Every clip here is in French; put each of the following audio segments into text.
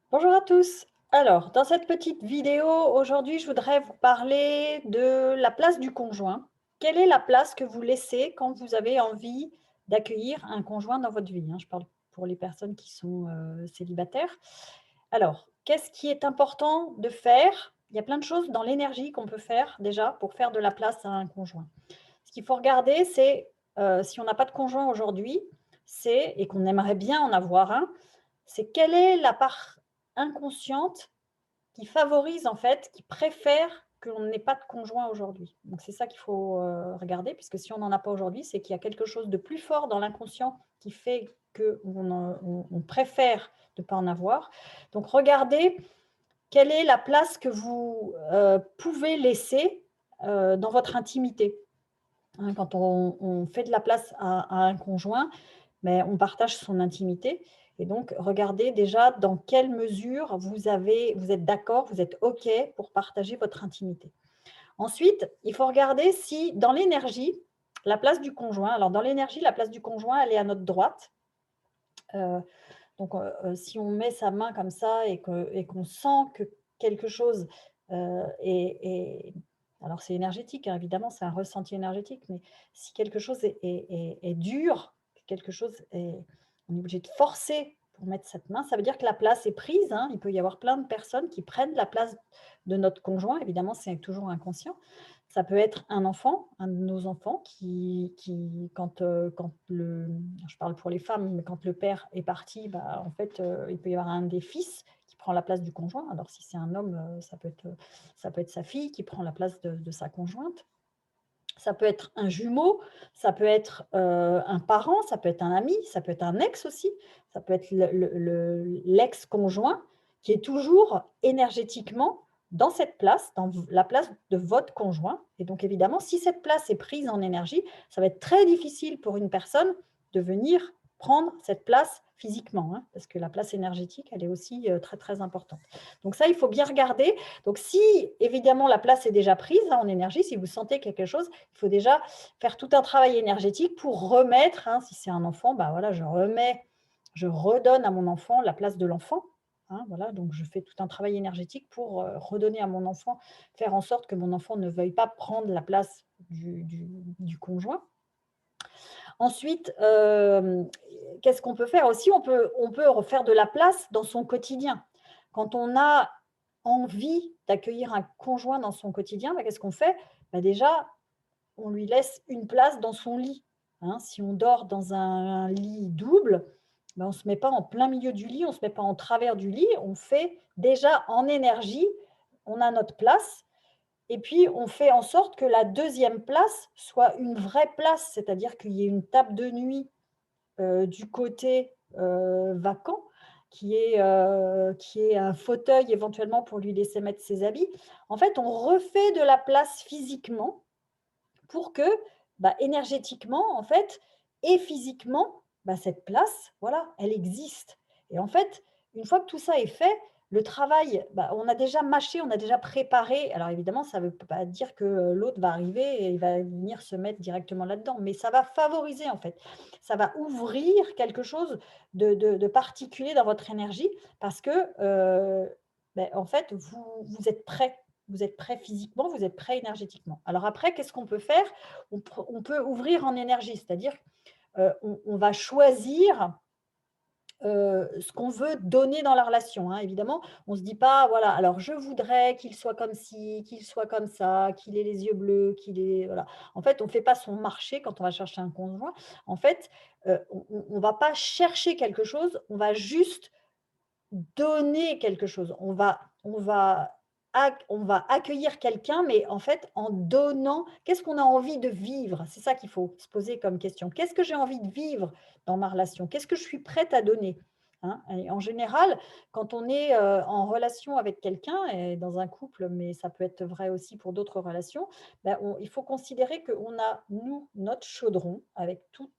Bonjour à tous. Alors, dans cette petite vidéo, aujourd'hui, je voudrais vous parler de la place du conjoint. Quelle est la place que vous laissez quand vous avez envie d'accueillir un conjoint dans votre vie, hein? Je parle pour les personnes qui sont célibataires. Alors, qu'est-ce qui est important de faire? Il y a plein de choses dans l'énergie qu'on peut faire déjà pour faire de la place à un conjoint. Ce qu'il faut regarder, c'est si on n'a pas de conjoint aujourd'hui, c'est et qu'on aimerait bien en avoir un, c'est quelle est la part inconsciente qui favorise en fait, qui préfère que l'on n'ait pas de conjoint aujourd'hui. Donc c'est ça qu'il faut, regarder puisque si on n'en a pas aujourd'hui, c'est qu'il y a quelque chose de plus fort dans l'inconscient qui fait qu'on préfère de ne pas en avoir. Donc regardez quelle est la place que vous, pouvez laisser, dans votre intimité, hein. Quand on fait de la place à un conjoint, mais on partage son intimité et donc regardez déjà dans quelle mesure vous êtes d'accord, vous êtes OK pour partager votre intimité. Ensuite, il faut regarder si dans l'énergie, la place du conjoint alors dans l'énergie, la place du conjoint, elle est à notre droite. Heu, si on met sa main comme ça et qu'on sent que quelque chose, est alors c'est énergétique, hein, évidemment, c'est un ressenti énergétique, mais si quelque chose est dur, que quelque chose est on est obligé de forcer pour mettre cette main, ça veut dire que la place est prise, hein. Il peut y avoir plein de personnes qui prennent la place de notre conjoint. Évidemment, c'est toujours inconscient. Ça peut être un enfant, un de nos enfants qui quand le je parle pour les femmes, mais quand le père est parti, bah, en fait, il peut y avoir un des fils qui prend la place du conjoint. Alors si c'est un homme, ça peut être sa fille qui prend la place de sa conjointe. Ça peut être un jumeau, ça peut être, un parent, ça peut être un ami, ça peut être un ex aussi, ça peut être l'ex-conjoint qui est toujours énergétiquement dans cette place, dans la place de votre conjoint et donc évidemment, si cette place est prise en énergie, ça va être très difficile pour une personne de venir prendre cette place physiquement, hein, parce que la place énergétique, elle est aussi, très, très importante. Donc ça, il faut bien regarder. Donc si évidemment la place est déjà prise, hein, en énergie, si vous sentez quelque chose, il faut déjà faire tout un travail énergétique pour remettre, hein, si c'est un enfant, bah, voilà, je redonne à mon enfant la place de l'enfant, hein, voilà, donc je fais tout un travail énergétique pour, redonner à mon enfant, faire en sorte que mon enfant ne veuille pas prendre la place du conjoint. Ensuite, qu'est-ce qu'on peut faire aussi? On peut refaire de la place dans son quotidien. Quand on a envie d'accueillir un conjoint dans son quotidien, bah, qu'est-ce qu'on fait? Bah, déjà, on lui laisse une place dans son lit, hein. Si on dort dans un lit double, bah, on ne se met pas en plein milieu du lit, on ne se met pas en travers du lit, on fait déjà en énergie, on a notre place et puis on fait en sorte que la deuxième place soit une vraie place, c'est-à-dire qu'il y ait une table de nuit, du côté, vacant, qui est un fauteuil éventuellement pour lui laisser mettre ses habits. En fait, on refait de la place physiquement pour que, bah, énergétiquement, en fait et physiquement, bah, cette place, voilà, elle existe et en fait, une fois que tout ça est fait, le travail, bah, on a déjà mâché, on a déjà préparé. Alors évidemment, ça ne veut pas dire que, l'autre va arriver et il va venir se mettre directement là-dedans, mais ça va favoriser, en fait. Ça va ouvrir quelque chose de particulier dans votre énergie parce que, en fait, vous êtes prêt. Vous êtes prêt physiquement, vous êtes prêt énergétiquement. Alors après, qu'est-ce qu'on peut faire? On peut ouvrir en énergie, c'est-à-dire, on va choisir, ce qu'on veut donner dans la relation, hein. Évidemment, on ne se dit pas: «Voilà, alors je voudrais qu'il soit comme ci, qu'il soit comme ça, qu'il ait les yeux bleus, qu'il ait» voilà. En fait, on ne fait pas son marché quand on va chercher un conjoint. En fait, on va pas chercher quelque chose, on va juste donner quelque chose. On va accueillir quelqu'un, mais en fait, en donnant qu'est-ce qu'on a envie de vivre? C'est ça qu'il faut se poser comme question. Qu'est-ce que j'ai envie de vivre dans ma relation? Qu'est-ce que je suis prête à donner? Hein? Et en général, quand on est, en relation avec quelqu'un et dans un couple, mais ça peut être vrai aussi pour d'autres relations, bah, on il faut considérer qu'on a, nous, notre chaudron avec toute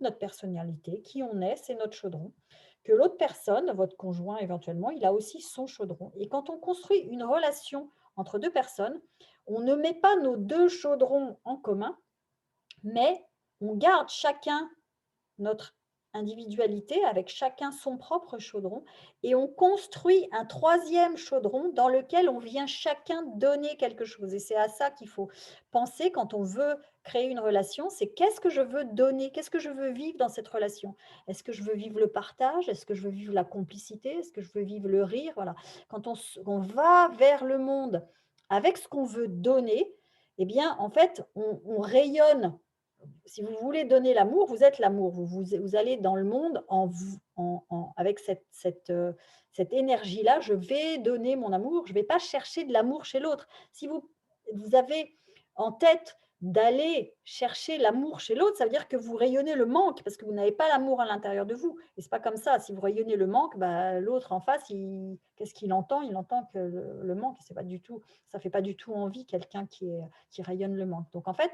notre personnalité. Qui on est, c'est notre chaudron que l'autre personne, votre conjoint éventuellement, il a aussi son chaudron. Et quand on construit une relation entre 2 personnes, on ne met pas nos 2 chaudrons en commun, mais on garde chacun notre individualité avec chacun son propre chaudron et on construit un troisième chaudron dans lequel on vient chacun donner quelque chose et c'est à ça qu'il faut penser quand on veut créer une relation, c'est qu'est-ce que je veux donner? Qu'est-ce que je veux vivre dans cette relation? Est-ce que je veux vivre le partage? Est-ce que je veux vivre la complicité? Est-ce que je veux vivre le rire? Voilà. Quand on va vers le monde avec ce qu'on veut donner, eh bien, en fait, on rayonne. Si vous voulez donner l'amour, vous êtes l'amour. Vous allez dans le monde avec cette énergie-là. Je vais donner mon amour. Je ne vais pas chercher de l'amour chez l'autre. Si vous avez en tête d'aller chercher l'amour chez l'autre, ça veut dire que vous rayonnez le manque parce que vous n'avez pas l'amour à l'intérieur de vous. Et ce n'est pas comme ça. Si vous rayonnez le manque, bah, l'autre en face, qu'est-ce qu'il entend? Il entend que le manque. Ça ne fait pas du tout envie quelqu'un qui rayonne le manque. Donc en fait,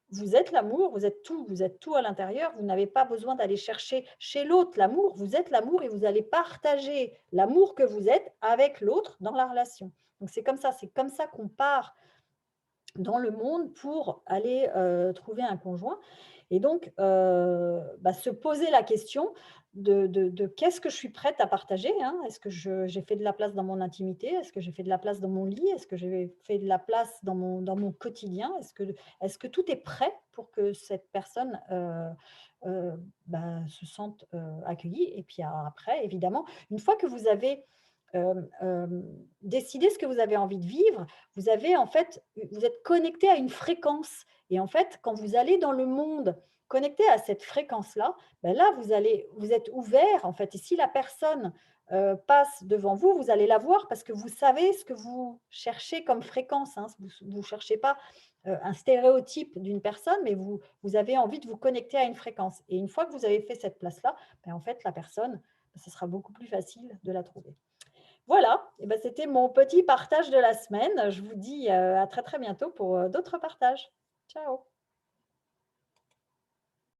vous êtes l'amour, vous êtes tout à l'intérieur, vous n'avez pas besoin d'aller chercher chez l'autre l'amour, vous êtes l'amour et vous allez partager l'amour que vous êtes avec l'autre dans la relation. Donc c'est comme ça qu'on part dans le monde pour aller, trouver un conjoint et donc se poser la question de qu'est-ce que je suis prête à partager, hein? Est-ce que j'ai fait de la place dans mon intimité? Est-ce que j'ai fait de la place dans mon lit? Est-ce que j'ai fait de la place dans mon quotidien? Est-ce que tout est prêt pour que cette personne, se sente, accueillie? Et puis après évidemment, une fois que vous avez, décidé ce que vous avez envie de vivre, vous avez en fait vous êtes connecté à une fréquence et en fait, quand vous allez dans le monde connecté à cette fréquence-là, là, vous êtes ouvert en fait et si la personne, passe devant vous, vous allez la voir parce que vous savez ce que vous cherchez comme fréquence, hein. Vous cherchez pas, un stéréotype d'une personne, mais vous avez envie de vous connecter à une fréquence et une fois que vous avez fait cette place-là, en fait, la personne, ce sera beaucoup plus facile de la trouver. Voilà, et c'était mon petit partage de la semaine. Je vous dis, à très, très bientôt pour, d'autres partages. Ciao.